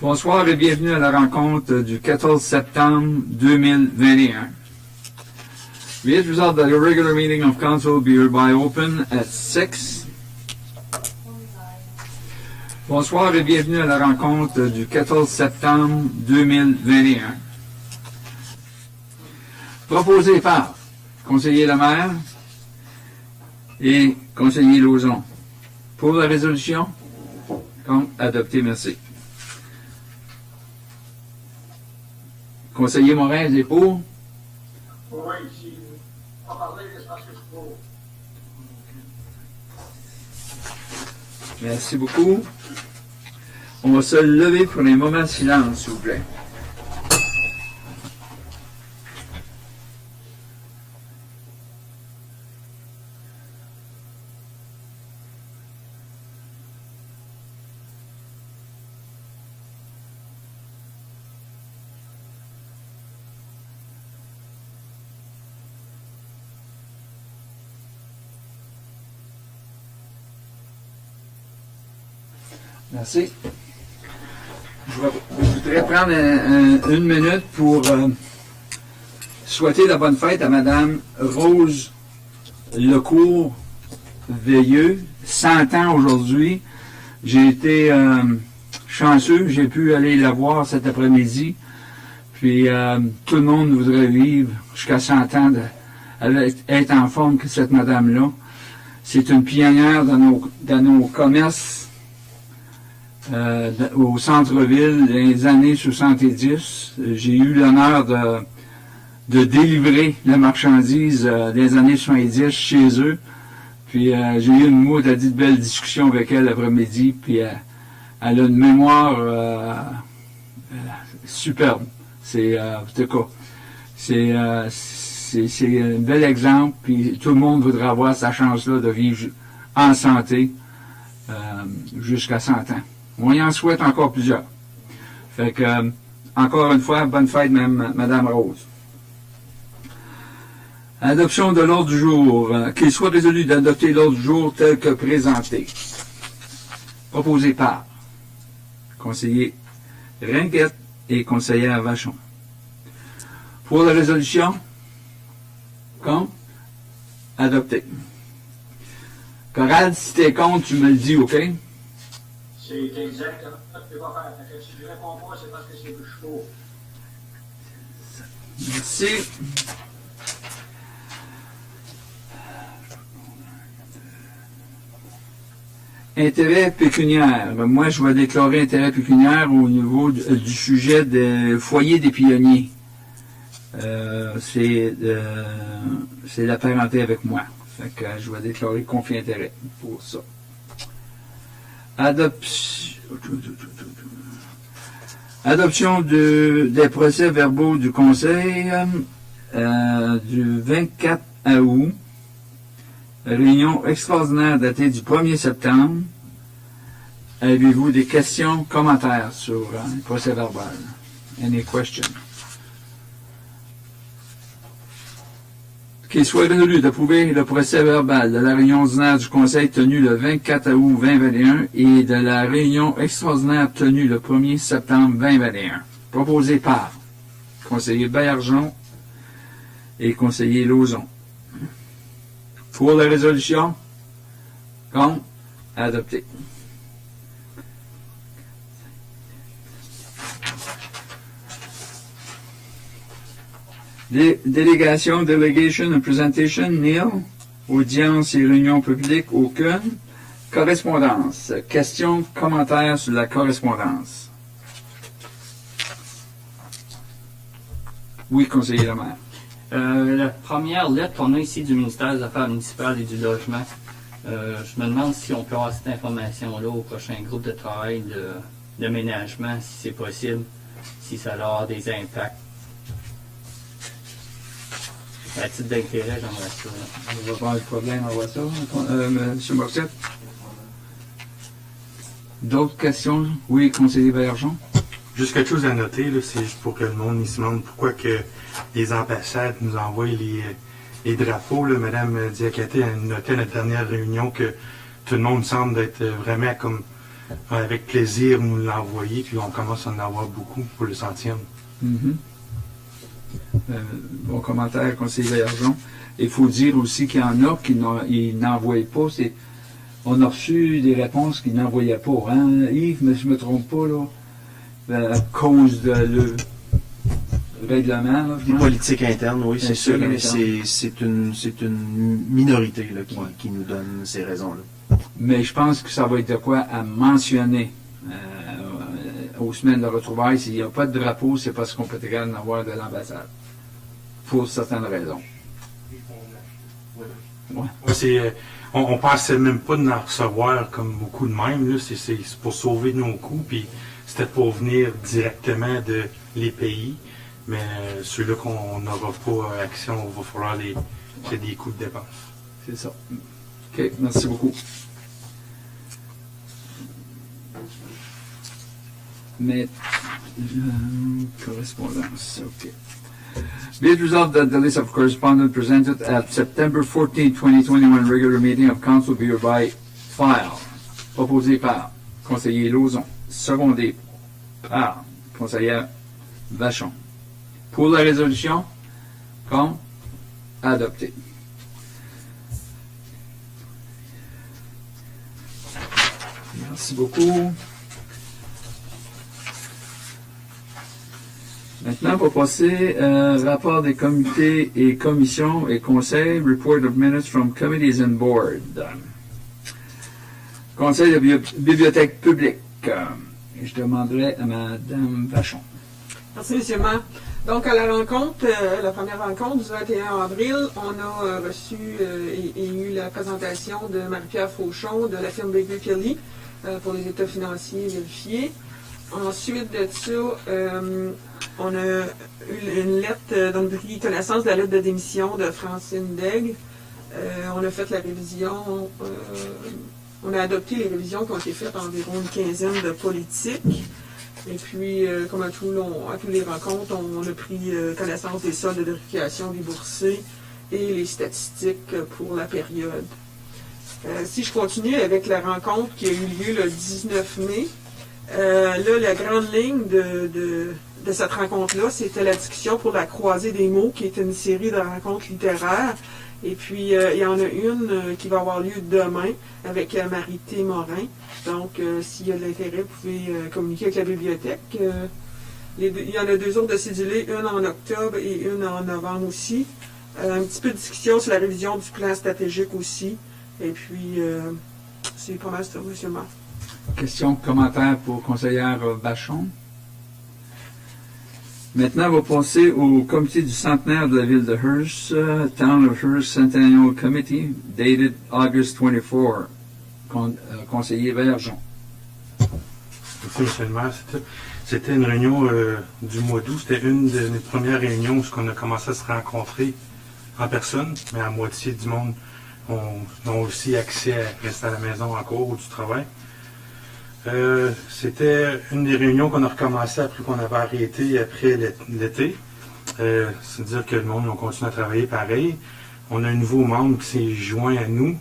Bonsoir et bienvenue à la rencontre du 14 septembre 2021. Be it resolved that a regular meeting of council will be hereby open at 6. Bonsoir et bienvenue à la rencontre du 14 septembre 2021. Proposé par conseiller Lemaire et conseiller Lauzon. Pour la résolution, contre, adopté, merci. Conseiller Morin, est pour? Oui, si on va parler, c'est parce que c'est pour. Merci beaucoup. On va se lever pour un moment de silence, s'il vous plaît. Merci. Je voudrais prendre une minute pour souhaiter la bonne fête à Madame Rose Lecourt-Veilleux, 100 ans aujourd'hui. J'ai été chanceux, j'ai pu aller la voir cet après-midi. Puis tout le monde voudrait vivre jusqu'à 100 ans, être en forme que cette madame-là. C'est une pionnière dans nos commerces. Au centre-ville dans les années 70. J'ai eu l'honneur de délivrer la marchandise des années 70 chez eux. Puis j'ai eu une maudite belle discussion avec elle l'après-midi. Puis elle a une mémoire superbe. C'est en tout cas, c'est un bel exemple. Puis tout le monde voudrait avoir sa chance-là de vivre en santé jusqu'à 100 ans. On y en souhaite encore plusieurs. Fait que, encore une fois, bonne fête, Madame Rose. Adoption de l'ordre du jour. Qu'il soit résolu d'adopter l'ordre du jour tel que présenté. Proposé par conseiller Ringuette et conseillère Vachon. Pour la résolution, contre, adopté. Corrad, si t'es contre, tu me le dis, OK? C'est exact, hein? Tu peux pas faire. Si je réponds pas, c'est parce que c'est plus chaud. Merci. Intérêt pécuniaire. Moi, je vais déclarer intérêt pécuniaire au niveau du sujet des foyers des pionniers. C'est la parenté avec moi. Fait que je vais déclarer conflit d'intérêt pour ça. Adoption des procès-verbaux du Conseil du 24 août, réunion extraordinaire datée du 1er septembre. Avez-vous des questions, commentaires sur le procès-verbal? Any questions? Qu'il soit résolu d'approuver le procès-verbal de la réunion ordinaire du Conseil tenue le 24 août 2021 et de la réunion extraordinaire tenue le 1er septembre 2021. Proposé par conseiller Baillargeon et conseiller Lauzon. Pour la résolution, contre, adopté. Délégation, delegation and presentation, nil. Audience et réunion publique, aucune. Correspondance. Questions, commentaires sur la correspondance. Oui, conseiller Lemaire. La première lettre qu'on a ici du ministère des Affaires municipales et du Logement, je me demande si on peut avoir cette information-là au prochain groupe de travail de ménagement, si c'est possible, si ça va avoir des impacts. À titre d'intérêt, j'aimerais ça. On va voir le problème, on voit ça. M. Morissette. D'autres questions? Oui, conseiller Baillargeon. Juste quelque chose à noter, là, c'est juste pour que le monde y se demande pourquoi que les ambassades nous envoient les drapeaux. Là. Madame Diakité a noté à notre dernière réunion que tout le monde semble être vraiment comme avec plaisir nous l'envoyer, puis on commence à en avoir beaucoup pour le 100e. Mhm. Bon commentaire, conseiller Bergeon. Il faut dire aussi qu'il y en a qui n'envoient pas. On a reçu des réponses qu'ils n'envoyaient pas. Hein? Yves, mais je ne me trompe pas, là, à cause de le règlement. Là, Les politiques internes, oui, c'est sûr, mais interne. c'est une minorité là, qui nous donne ces raisons-là. Mais je pense que ça va être de quoi à mentionner aux semaines de retrouvailles. S'il n'y a pas de drapeau, c'est parce qu'on peut être capable d'en avoir de l'ambassade. Pour certaines raisons. Ouais, on pensait même pas d'en recevoir comme beaucoup de même. Là. C'est pour sauver nos coûts, puis c'était pour venir directement de les pays. Mais ceux-là qu'on n'aura pas accès, on va falloir c'est des coûts de dépenses. C'est ça. OK, merci beaucoup. Mais, correspondance, OK. Be it resolved that the list of correspondence presented at September 14, 2021 regular meeting of council be hereby filed. Proposé par conseiller Lauzon. Secondé par conseillère Vachon. Pour la résolution, comme adopté. Merci beaucoup. Maintenant, on va passer rapport des comités et commissions et conseils, report of minutes from committees and board. Conseil de bibliothèque publique. Je demanderai à Mme Vachon. Merci, M. Maire. Donc, à la rencontre, la première rencontre du 21 avril, on a reçu et eu la présentation de Marie-Pierre Fauchon de la firme Baker Kelly pour les états financiers vérifiés. Ensuite de ça, on a eu une lettre, donc pris connaissance de la lettre de démission de Francine Daigle. On a fait la révision, on a adopté les révisions qui ont été faites environ une quinzaine de politiques. Et puis, comme à tous les rencontres, on a pris connaissance des soldes de vérification déboursés et les statistiques pour la période. Si je continue avec la rencontre qui a eu lieu le 19 mai, là, la grande ligne de cette rencontre-là, c'était la discussion pour la croisée des mots, qui est une série de rencontres littéraires. Et puis, il y en a une qui va avoir lieu demain avec Marie-T. Morin. Donc, s'il y a de l'intérêt, vous pouvez communiquer avec la bibliothèque. Il y en a 2 autres de cédulés, une en octobre et une en novembre aussi. Un petit peu de discussion sur la révision du plan stratégique aussi. Et puis, c'est pas mal ça, M. le maire. Question, commentaire pour conseillère Vachon. Maintenant, on va passer au comité du centenaire de la ville de Hearst, Town of Hearst Centennial Committee, dated August 24. Conseiller Bergeon. Merci, M. le maire. C'était une réunion du mois d'août. C'était une de mes premières réunions où on a commencé à se rencontrer en personne, mais à moitié du monde ont aussi accès à rester à la maison encore ou du travail. C'était une des réunions qu'on a recommencé après qu'on avait arrêté après l'été. C'est-à-dire que le monde a continué à travailler pareil. On a un nouveau membre qui s'est joint à nous,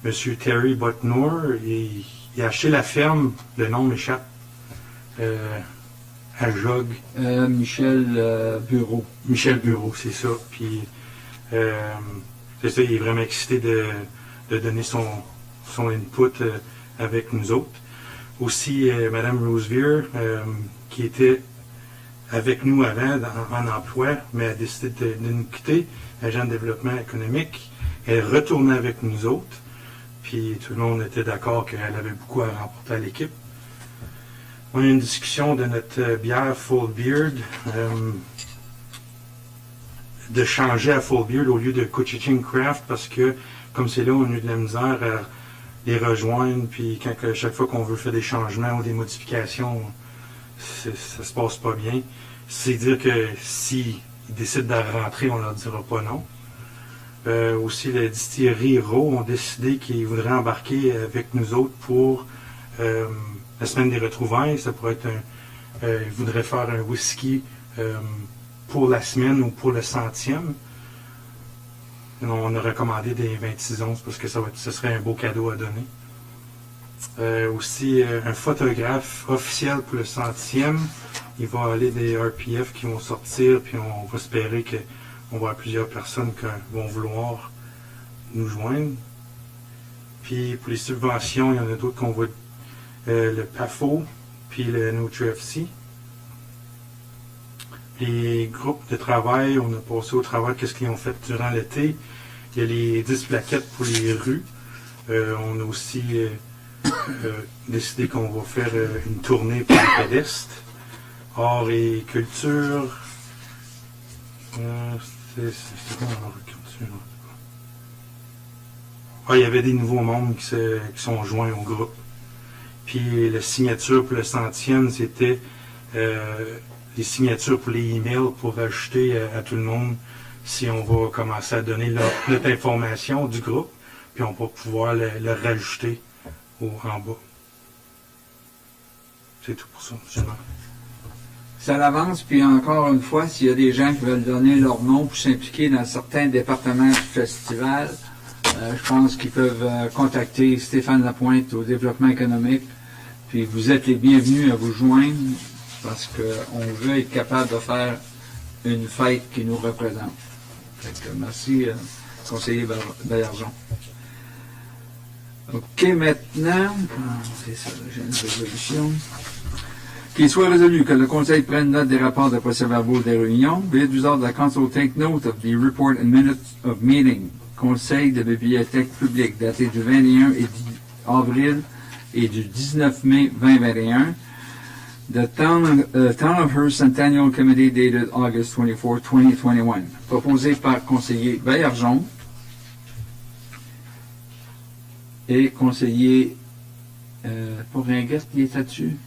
M. Terry Butnor. Il a acheté la ferme, le nom m'échappe, à Jog. Michel Bureau. Michel Bureau, c'est ça. Puis, c'est ça, il est vraiment excité de donner son input avec nous autres. Aussi, Mme Rosevier, qui était avec nous avant en emploi, mais a décidé de nous quitter, agent de développement économique. Elle retournait avec nous autres. Puis tout le monde était d'accord qu'elle avait beaucoup à rapporter à l'équipe. On a eu une discussion de notre bière Full Beard, de changer à Full Beard au lieu de Coaching Craft, parce que comme c'est là, on a eu de la misère à les rejoindre, puis chaque fois qu'on veut faire des changements ou des modifications, ça se passe pas bien. C'est dire que s'ils décident de rentrer, on leur dira pas non. Aussi, la distillerie Rowe ont décidé qu'ils voudraient embarquer avec nous autres pour la semaine des retrouvailles. Ça pourrait être ils voudraient faire un whisky pour la semaine ou pour le 100e. On a recommandé des 26 onces parce que ce serait un beau cadeau à donner. Aussi, un photographe officiel pour le 100e. Il va aller des RPF qui vont sortir, puis on va espérer qu'on va avoir plusieurs personnes qui vont vouloir nous joindre. Puis pour les subventions, il y en a d'autres qu'on va... le PAFO, puis le NutriFC. Les groupes de travail, on a passé au travail qu'est-ce qu'ils ont fait durant l'été. Il y a les 10 plaquettes pour les rues. On a aussi décidé qu'on va faire une tournée pour les pédestres. Art et culture. C'est quoi l'art et culture? Il y avait des nouveaux membres qui sont joints au groupe. Puis la signature pour le 100e, c'était les signatures pour les emails pour ajouter à tout le monde si on va commencer à donner notre information du groupe, puis on va pouvoir le rajouter en bas. C'est tout pour ça, seulement. Ça l'avance, puis encore une fois, s'il y a des gens qui veulent donner leur nom pour s'impliquer dans certains départements du festival, je pense qu'ils peuvent contacter Stéphane Lapointe au développement économique. Puis vous êtes les bienvenus à vous joindre parce qu'on veut être capable de faire une fête qui nous représente. Fait que merci, conseiller Baillargeon. OK, maintenant, c'est ça, j'ai une résolution. Qu'il soit résolu que le Conseil prenne note des rapports de procès-verbaux des réunions. Be it resolved that Council take note of the report and minutes of meeting. Conseil de bibliothèque publique daté du 21 avril et du 19 mai 2021. The Town of Hearst Centennial Committee dated August 24, 2021. Proposé par conseiller Baillargeon et conseiller Poringuette, il est là-dessus?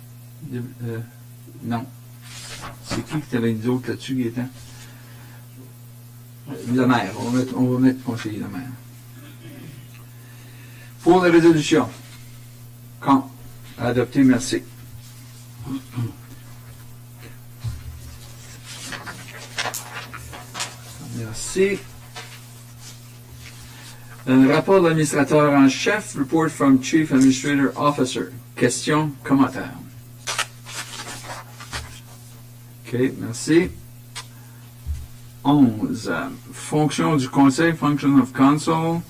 Non. C'est qui t'avais dit d'autre là-dessus, Gaétan? Le maire. On va mettre conseiller le maire. Pour la résolution. Quand? Adopté, merci. Merci. Rapport de l'administrateur en chef, report from Chief Administrator Officer. Questions, commentaires. OK, merci. 11. Fonction du Conseil, Function of Council.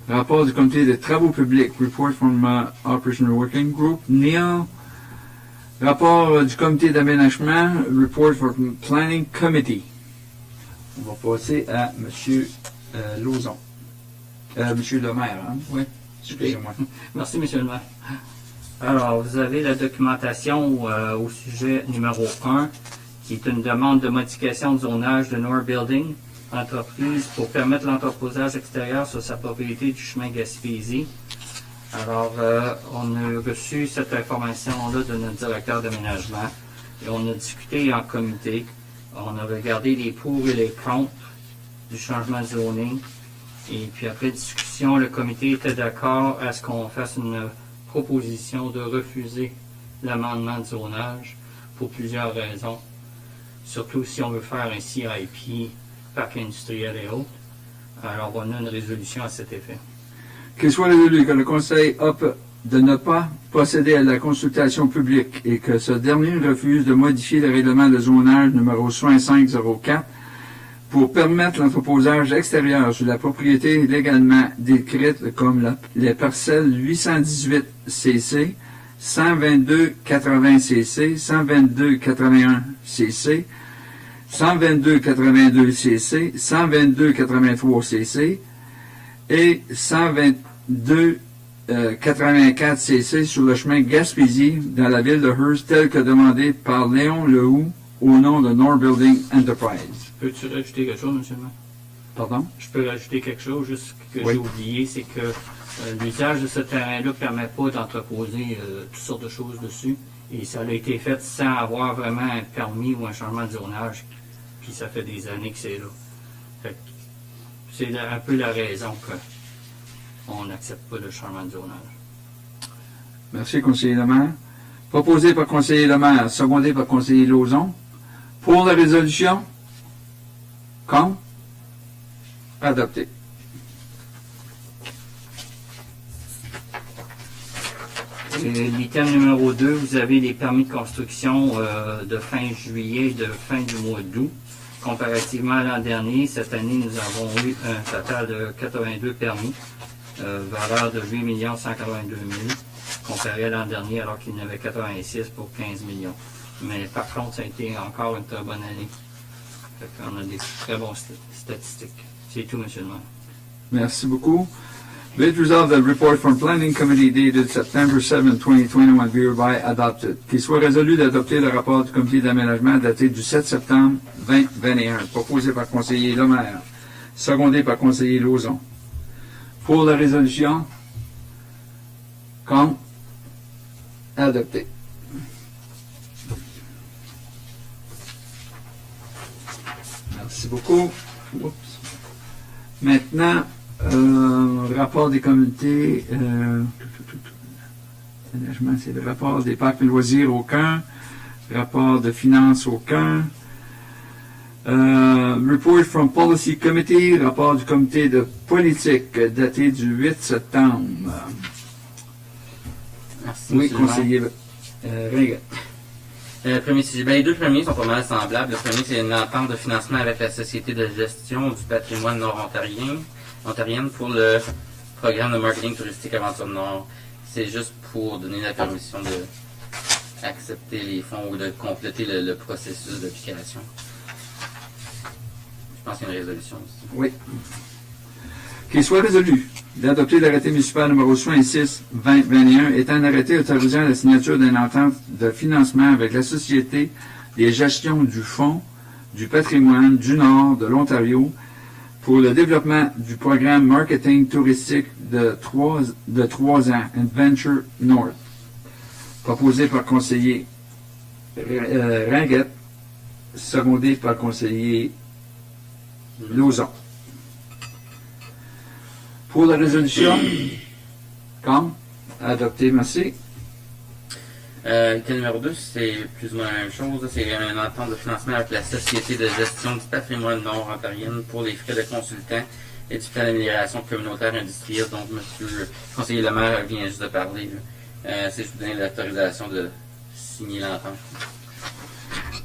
Rapport du Comité des travaux publics, report from Operational Working Group. Neil. Rapport du Comité d'aménagement, report from Planning Committee. On va passer à M. Lauzon. M. le maire, hein? Oui, excusez-moi. Merci, M. le maire. Alors, vous avez la documentation au sujet numéro 1, qui est une demande de modification de zonage de Noor Building, entreprise pour permettre l'entreposage extérieur sur sa propriété du chemin Gaspésie. Alors, on a reçu cette information-là de notre directeur d'aménagement et on a discuté en comité. On a regardé les pour et les contre du changement de zoning. Et puis après discussion, le comité était d'accord à ce qu'on fasse une proposition de refuser l'amendement de zonage pour plusieurs raisons. Surtout si on veut faire un CIP, parc industriel et autres. Alors, on a une résolution à cet effet. Qu'il soit résolu que le Conseil opte de ne pas procéder à la consultation publique et que ce dernier refuse de modifier le règlement de zonage numéro 6504 pour permettre l'entreposage extérieur sur la propriété légalement décrite comme les parcelles 818 CC, 122 80 CC, 122 81 CC, 122 82 CC, 122 83 CC et 122 84 CC sur le chemin Gaspésie dans la ville de Hearst tel que demandé par Léon Lehoux au nom de Noor Building Enterprise. Peux-tu rajouter quelque chose, M. le maire? Pardon? Je peux rajouter quelque chose, juste que Oui. j'ai oublié, c'est que l'usage de ce terrain-là ne permet pas d'entreposer toutes sortes de choses dessus. Et ça a été fait sans avoir vraiment un permis ou un changement de zonage. Puis ça fait des années que c'est là. Fait que c'est un peu la raison qu'on n'accepte pas le changement de zonage. Merci, conseiller Lemaire. Proposé par conseiller Lemaire, secondé par conseiller Lauzon. Pour la résolution? Contre? Adopté. Et l'item numéro 2, vous avez les permis de construction de fin juillet et de fin du mois d'août. Comparativement à l'an dernier, cette année, nous avons eu un total de 82 permis, valeur de 8 182 000, comparé à l'an dernier alors qu'il y en avait 86 pour 15 millions. Mais par contre, ça a été encore une très bonne année. On a des très bonnes statistiques. C'est tout, monsieur le maire. Merci beaucoup. Be it resolved that the report from Planning Committee dated September 7, 2021 be hereby adopted. Qu'il soit résolu d'adopter le rapport du comité d'aménagement daté du 7 septembre 2021, proposé par conseiller Lemaire, secondé par conseiller Lauzon. Pour la résolution, contre, adopté. Merci beaucoup. Oups. Maintenant, rapport des comités, management, c'est le rapport des parcs et loisirs, aucun. Rapport de finances, aucun. Report from Policy Committee, rapport du comité de politique daté du 8 septembre. Merci, Oui, monsieur le maire. conseiller Ringuet. Premier sujet. Ben, les deux premiers sont pas mal semblables. Le premier, c'est une entente de financement avec la Société de gestion du patrimoine nord-ontarienne pour le programme de marketing touristique Aventure Nord. C'est juste pour donner la permission de accepter les fonds ou de compléter le processus d'application. Je pense qu'il y a une résolution aussi. Oui. Qu'il soit résolu d'adopter l'arrêté municipal numéro 66-2021 étant un arrêté autorisant la signature d'une entente de financement avec la Société des gestions du Fonds du patrimoine du Nord de l'Ontario pour le développement du programme marketing touristique de 3 ans, Adventure North, proposé par conseiller Ringuet, secondé par conseiller Lauzon. Pour la résolution, comme adopté, merci. Le numéro 2, c'est plus ou moins la même chose. C'est une entente de financement avec la Société de gestion du patrimoine nord-ontarienne pour les frais de consultant et du plan d'amélioration communautaire industrielle dont M. le conseiller Lemaire vient juste de parler. C'est juste donner l'autorisation de signer l'entente.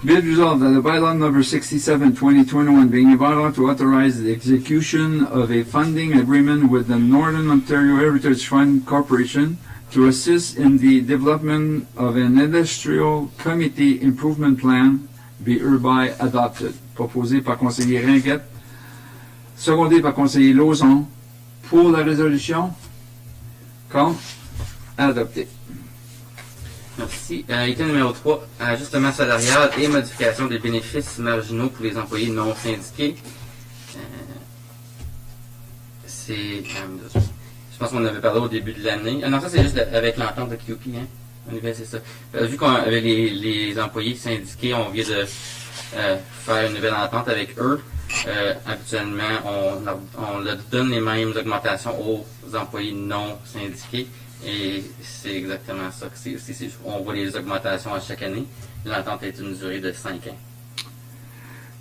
Be it resolved that the bylaw number 67-2021 being a bylaw to authorize the execution of a funding agreement with the Northern Ontario Heritage Fund Corporation to assist in the development of an industrial committee improvement plan be hereby adopted. Proposé par conseiller Ringuet, secondé par conseiller Lauzon. Pour la résolution, contre, adopté. Merci. Item numéro 3, ajustement salarial et modification des bénéfices marginaux pour les employés non syndiqués. Je pense qu'on en avait parlé au début de l'année. Ah non, ça c'est juste avec l'entente de QP, hein. En effet, c'est ça. Vu qu'avec les employés syndiqués, on vient de faire une nouvelle entente avec eux, habituellement, on leur donne les mêmes augmentations aux employés non syndiqués. Et c'est exactement ça que c'est. On voit les augmentations à chaque année. L'entente est une durée de 5 ans.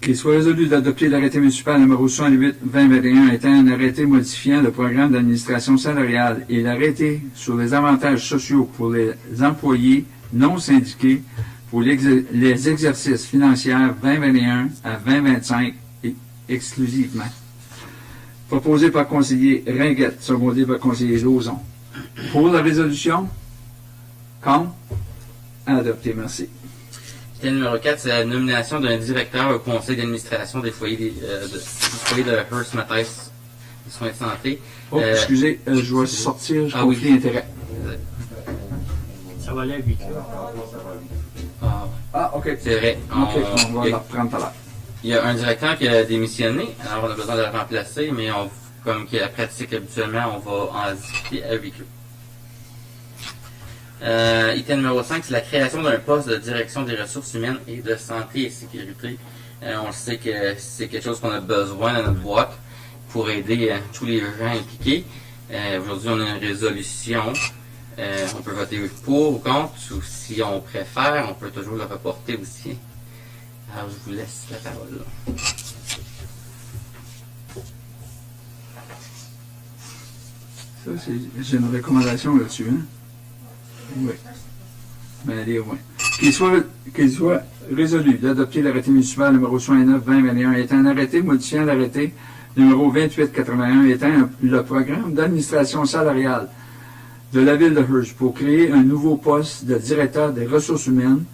Qu'il soit résolu d'adopter l'arrêté municipal numéro 68-2021 étant un arrêté modifiant le programme d'administration salariale et l'arrêté sur les avantages sociaux pour les employés non syndiqués pour les exercices financiers 2021 à 2025 exclusivement. Proposé par conseiller Ringuet, secondé par conseiller Lauzon. Pour la résolution, contre, adopté, merci. Item numéro 4, c'est la nomination d'un directeur au conseil d'administration des foyers du foyer de Hearst Mathès de soins de santé. Oh, excusez, je vais sortir, je conflit d'intérêt. Ça va aller à 8 Ah, ok. C'est vrai. On va la reprendre tout à l'heure. Il y a un directeur qui a démissionné, alors on a besoin de le remplacer, mais comme qui est la pratique habituellement, on va en discuter à huis clos. Item numéro 5, c'est la création d'un poste de direction des ressources humaines et de santé et sécurité. On sait que c'est quelque chose qu'on a besoin dans notre boîte pour aider tous les gens impliqués. Aujourd'hui, on a une résolution. On peut voter pour ou contre, ou si on préfère, on peut toujours le reporter aussi. Alors, je vous laisse la parole là. Ça, j'ai une recommandation là-dessus. Hein? Oui. Ben, dire oui. Qu'il soit résolu d'adopter l'arrêté municipal numéro 69-2021 étant un arrêté modifiant l'arrêté numéro 2881 étant le programme d'administration salariale de la ville de Hearst pour créer un nouveau poste de directeur des ressources humaines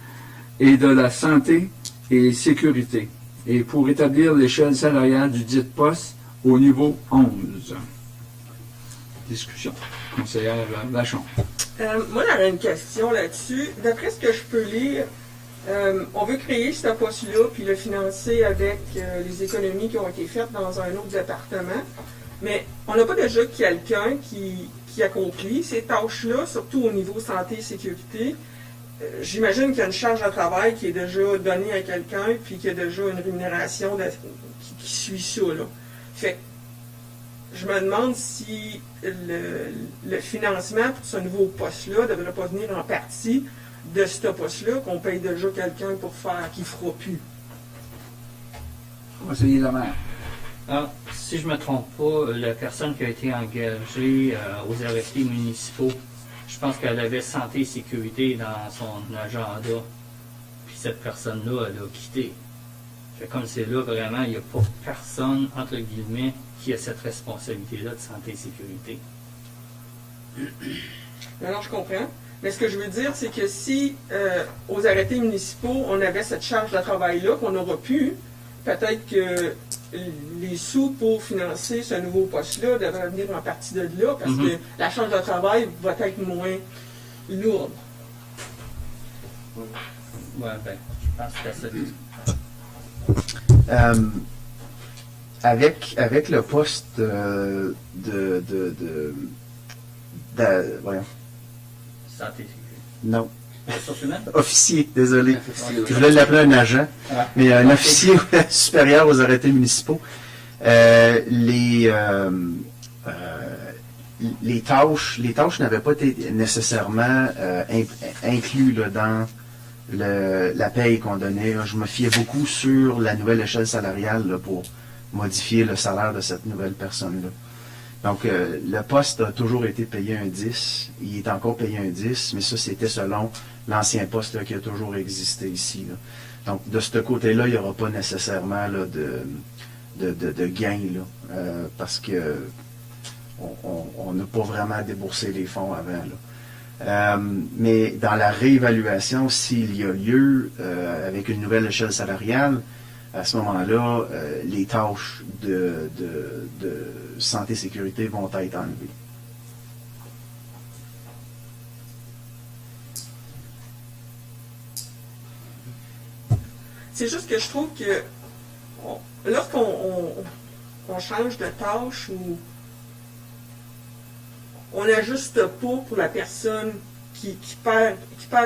et de la santé et sécurité et pour établir l'échelle salariale du dit poste au niveau 11. Discussion. Conseillère Vachon. Moi, j'avais une question là-dessus. D'après ce que je peux lire, on veut créer ce poste-là puis le financer avec les économies qui ont été faites dans un autre département. Mais on n'a pas déjà quelqu'un qui accomplit ces tâches-là, surtout au niveau santé et sécurité. J'imagine qu'il y a une charge de travail qui est déjà donnée à quelqu'un puis qu'il y a déjà une rémunération qui suit ça, là. Fait que je me demande si le financement pour ce nouveau poste-là ne devrait pas venir en partie de ce poste-là qu'on paye déjà quelqu'un pour faire, qui ne fera plus. Conseiller Lemaire. Ah, si je ne me trompe pas, la personne qui a été engagée aux arrêtés municipaux, je pense qu'elle avait santé et sécurité dans son agenda. Puis cette personne-là, elle a quitté. Fait comme c'est là, vraiment, il n'y a pas personne, entre guillemets, qui a cette responsabilité-là de santé et sécurité. Alors, je comprends. Mais ce que je veux dire, c'est que si aux arrêtés municipaux, on avait cette charge de travail-là qu'on aura pu, peut-être que les sous pour financer ce nouveau poste-là devraient venir en partie de là, parce que la charge de travail va être moins lourde. Ouais, ben, je pense que c'est ça. Avec le poste voyons. Santé et sécurité. Non. Ressources humaines? Officier, désolé. Officier, Je voulais l'appeler un agent, mais un officier supérieur aux arrêtés municipaux. Les tâches n'avaient pas été nécessairement inclus là, dans la paye qu'on donnait. Là. Je me fiais beaucoup sur la nouvelle échelle salariale là, pour modifier le salaire de cette nouvelle personne-là. Donc, le poste a toujours été payé un 10. Il est encore payé un 10, mais ça, c'était selon l'ancien poste là, qui a toujours existé ici. Là. Donc, de ce côté-là, il n'y aura pas nécessairement là, de gain, là, parce que on n'a pas vraiment déboursé les fonds avant. Là. Mais dans la réévaluation, s'il y a lieu, avec une nouvelle échelle salariale, à ce moment-là, les tâches de santé et sécurité vont être enlevées. C'est juste que je trouve que lorsqu'on change de tâche ou on n'ajuste pas pour la personne qui perd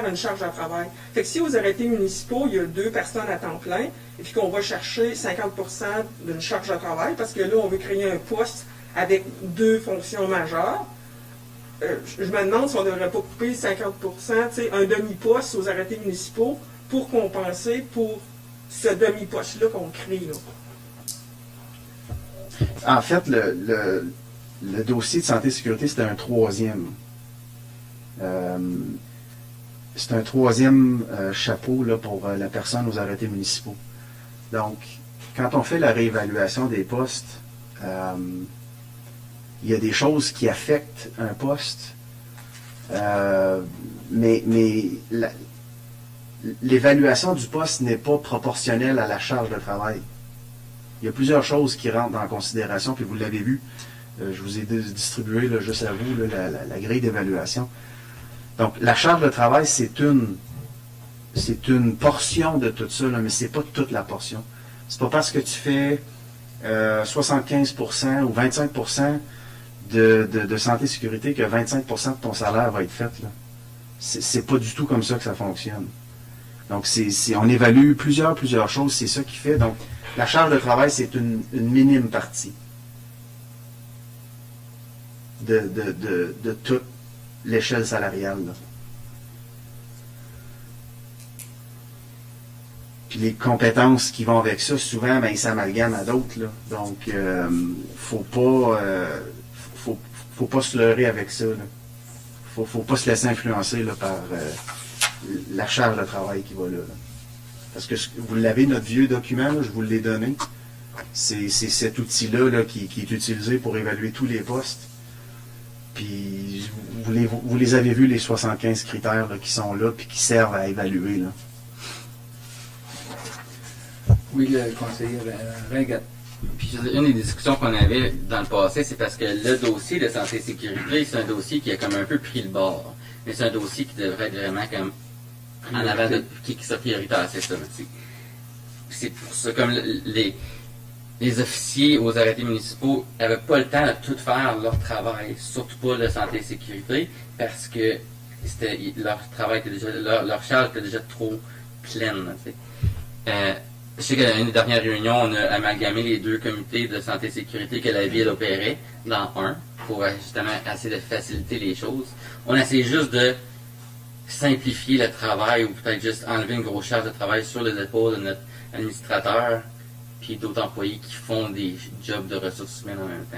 une charge de travail. Fait que si aux arrêtés municipaux, il y a 2 personnes à temps plein, et puis qu'on va chercher 50% d'une charge de travail, parce que là, on veut créer un poste avec 2 fonctions majeures, je me demande si on ne devrait pas couper 50%, un demi-poste aux arrêtés municipaux pour compenser pour ce demi-poste-là qu'on crée. Là. En fait, le dossier de santé et sécurité, c'était un 3e. C'est un 3e chapeau là, pour la personne aux arrêtés municipaux. Donc, quand on fait la réévaluation des postes, il y a des choses qui affectent un poste, mais l'évaluation du poste n'est pas proportionnelle à la charge de travail. Il y a plusieurs choses qui rentrent en considération, puis vous l'avez vu, je vous ai distribué là, juste à vous là, la grille d'évaluation. Donc, la charge de travail, c'est une portion de tout ça, là, mais c'est pas toute la portion. C'est pas parce que tu fais 75% ou 25% de santé et sécurité que 25% de ton salaire va être fait. Là. C'est pas du tout comme ça que ça fonctionne. Donc, on évalue plusieurs choses, c'est ça qui fait. Donc, la charge de travail, c'est une minime partie de toute l'échelle salariale. Là. Puis les compétences qui vont avec ça, souvent, ben, ils s'amalgament à d'autres. Là. Donc, faut pas se leurrer avec ça. Là. faut pas se laisser influencer là, par la charge de travail qui va là. Parce que vous l'avez, notre vieux document, là, je vous l'ai donné. C'est cet outil-là là, qui est utilisé pour évaluer tous les postes. Puis vous les avez vus, les 75 critères là, qui sont là puis qui servent à évaluer. Là. Oui, le conseiller Ringuette. Puis une des discussions qu'on avait dans le passé, c'est parce que le dossier de santé et sécurité, c'est un dossier qui a comme un peu pris le bord. Mais c'est un dossier qui devrait être vraiment comme en avant de qui soit prioritaire, c'est ça. C'est pour ça, comme les officiers aux arrêtés municipaux n'avaient pas le temps de tout faire leur travail, surtout pas de santé et sécurité, parce que leur travail était déjà, leur charge était déjà trop pleine. Je sais qu'à une des dernières réunions, on a amalgamé les deux comités de santé et sécurité que la ville opérait dans un, pour justement essayer de faciliter les choses. On essaie juste de simplifier le travail, ou peut-être juste enlever une grosse charge de travail sur les épaules de notre administrateur, puis d'autres employés qui font des jobs de ressources humaines en même temps.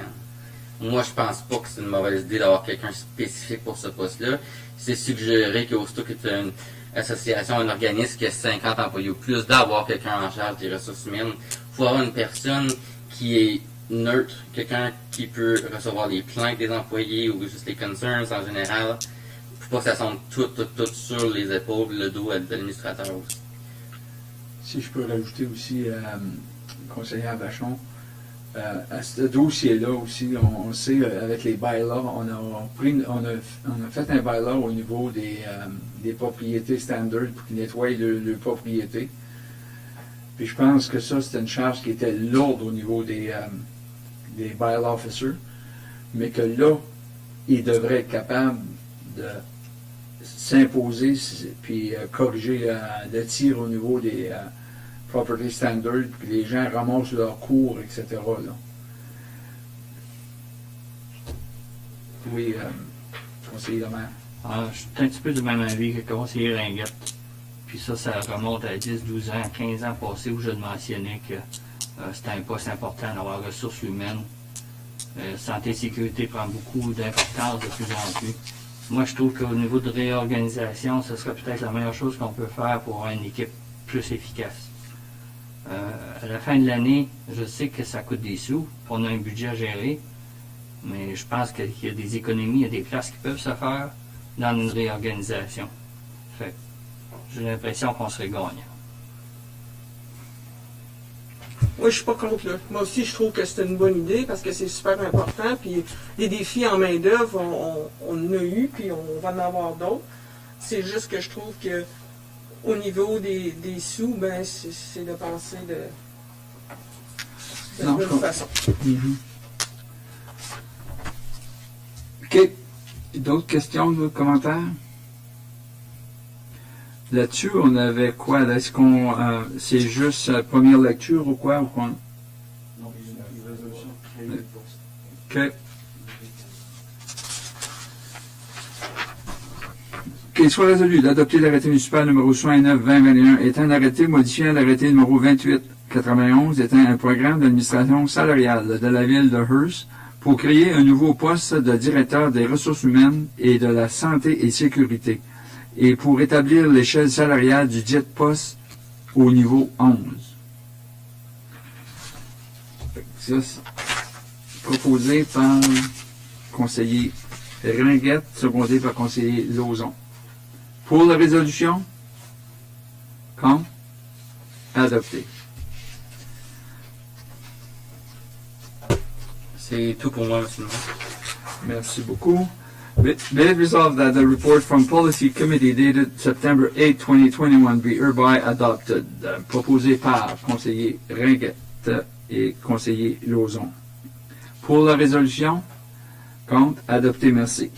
Moi, je pense pas que c'est une mauvaise idée d'avoir quelqu'un spécifique pour ce poste-là. C'est suggéré qu'aussitôt que tu as une association, un organisme qui a 50 employés ou plus, d'avoir quelqu'un en charge des ressources humaines. Il faut avoir une personne qui est neutre, quelqu'un qui peut recevoir les plaintes des employés ou juste les concerns en général, pour pas que ça tombe tout sur les épaules, le dos de l'administrateur aussi. Si je peux rajouter aussi, conseiller Vachon, à ce dossier-là aussi, on sait, avec les bylaws, on a fait un bylaw au niveau des propriétés standard pour qu'ils nettoient le propriété. Puis je pense que ça, c'était une charge qui était lourde au niveau des bylaw officers, mais que là, ils devraient être capables de s'imposer puis corriger le tir au niveau des property standards, puis les gens ramassent leurs cours, etc. Là. Oui, conseiller Lemaire. Je suis un petit peu du même avis que le conseiller Ringuette. Puis ça remonte à 10, 12 ans, 15 ans passés où je mentionnais que c'était un poste important d'avoir ressources humaines. Santé et sécurité prend beaucoup d'importance de plus en plus. Moi, je trouve qu'au niveau de réorganisation, ce serait peut-être la meilleure chose qu'on peut faire pour avoir une équipe plus efficace. À la fin de l'année, je sais que ça coûte des sous, on a un budget à gérer, mais je pense qu'il y a des économies, il y a des places qui peuvent se faire dans une réorganisation. Fait j'ai l'impression qu'on serait gagnant. Moi, je suis pas contre, là. Moi aussi, je trouve que c'est une bonne idée parce que c'est super important. Puis des défis en main-d'œuvre, on en a eu, puis on va en avoir d'autres. C'est juste que je trouve que au niveau des sous, ben c'est de penser de la bonne façon. Mm-hmm. OK. D'autres questions, d'autres commentaires? Là-dessus, on avait quoi? Est-ce qu'on c'est juste première lecture ou quoi? Non, une résolution qui crée des postes. OK. Qu'il soit résolu d'adopter l'arrêté municipal numéro 69-2021 étant un arrêté modifiant l'arrêté numéro 28-91 étant un programme d'administration salariale de la ville de Hearst pour créer un nouveau poste de directeur des ressources humaines et de la santé et sécurité et pour établir l'échelle salariale du dit poste au niveau 11. Ça, c'est proposé par le conseiller Ringuette, secondé par le conseiller Lauzon. Pour la résolution, contre, adopté. C'est tout pour moi, monsieur le maire. Merci beaucoup. Be it resolved that the report from Policy Committee dated September 8, 2021 be hereby adopted. Proposé par conseiller Ringuette et conseiller Lauzon. Pour la résolution, contre, adopté, merci.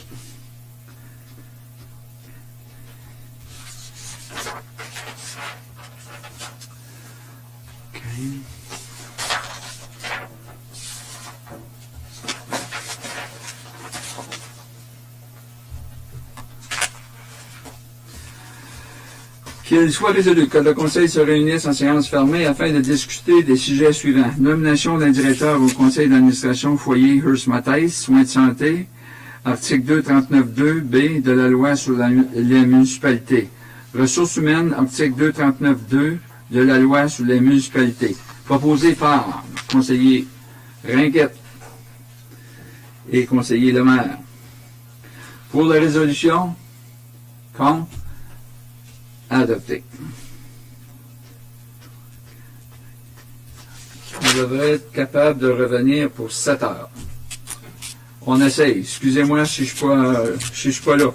Qu'il soit résolu que le Conseil se réunisse en séance fermée afin de discuter des sujets suivants. Nomination d'un directeur au Conseil d'administration foyer Hearst Matthijs, soins de santé, article 239.2b de la loi sur les municipalités. Ressources humaines, article 239.2 de la loi sur les municipalités. Proposé par conseiller Ringuette et conseiller Lemaire. Pour la résolution, contre, adopté. On devrait être capable de revenir pour 7 heures. On essaye. Excusez-moi si je suis pas là.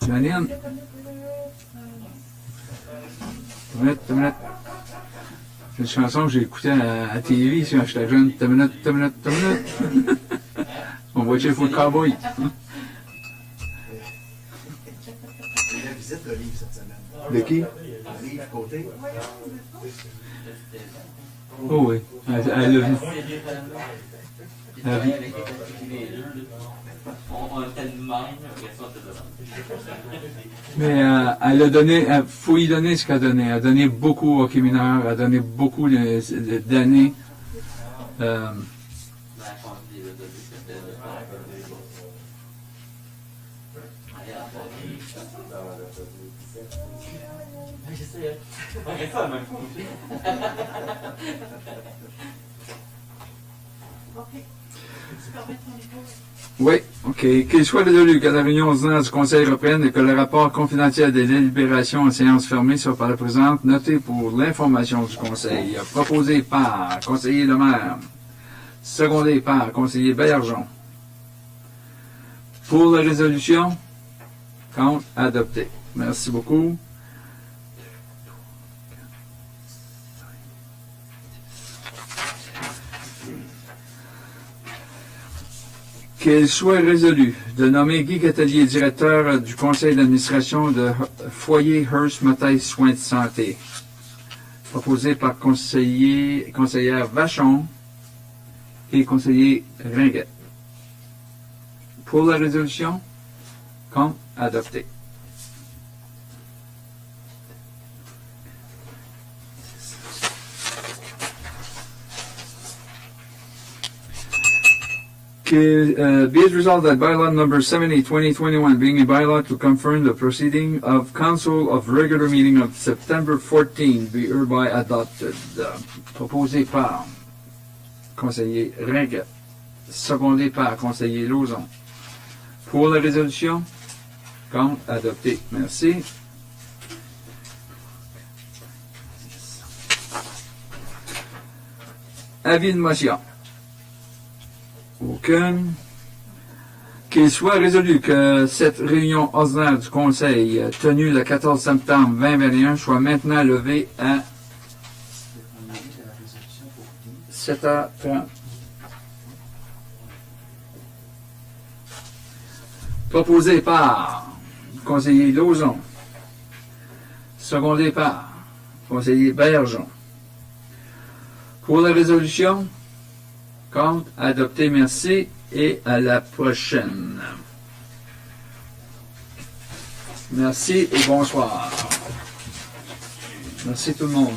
Janine? Une minute. C'est une chanson que j'ai écoutée à la TV quand j'étais jeune. Une minute. On voit chez Foot Cowboy. Il y a la visite de livre cette semaine. De qui? Le livre côté. Oh oui. Elle a vu. On était le même, Mais elle a donné, faut y donner ce qu'elle a donné. Elle a donné beaucoup au hockey mineur, elle a donné beaucoup d'années. Oui, OK. Qu'il soit résolu que la réunion ordinaire du Conseil reprenne et que le rapport confidentiel des délibérations en séance fermée soit par la présente noté pour l'information du Conseil, proposé par conseiller Lemaire, secondé par conseiller Baillargeon. Pour la résolution, contre, adopté. Merci beaucoup. Qu'il soit résolu de nommer Guy Catelier directeur du conseil d'administration de Foyer Hearst Mathieu Soins de Santé. Proposé par conseillère Vachon et conseiller Ringuet. Pour la résolution, contre, adopté. Be it resolved that bylaw number 70, 2021, being a bylaw to confirm the proceeding of council of regular meeting of September 14, be hereby adopted. Proposé par conseiller Ringuet, secondé par conseiller Lauzon. Pour la résolution, contre, adopté. Merci. Avis de motion. Aucune. Qu'il soit résolu que cette réunion ordinaire du Conseil tenue le 14 septembre 2021 soit maintenant levée à 7h30. Proposé par conseiller Lauzon, secondé par conseiller Baillargeon. Pour la résolution, contre, adopté, merci, et à la prochaine. Merci et bonsoir. Merci tout le monde.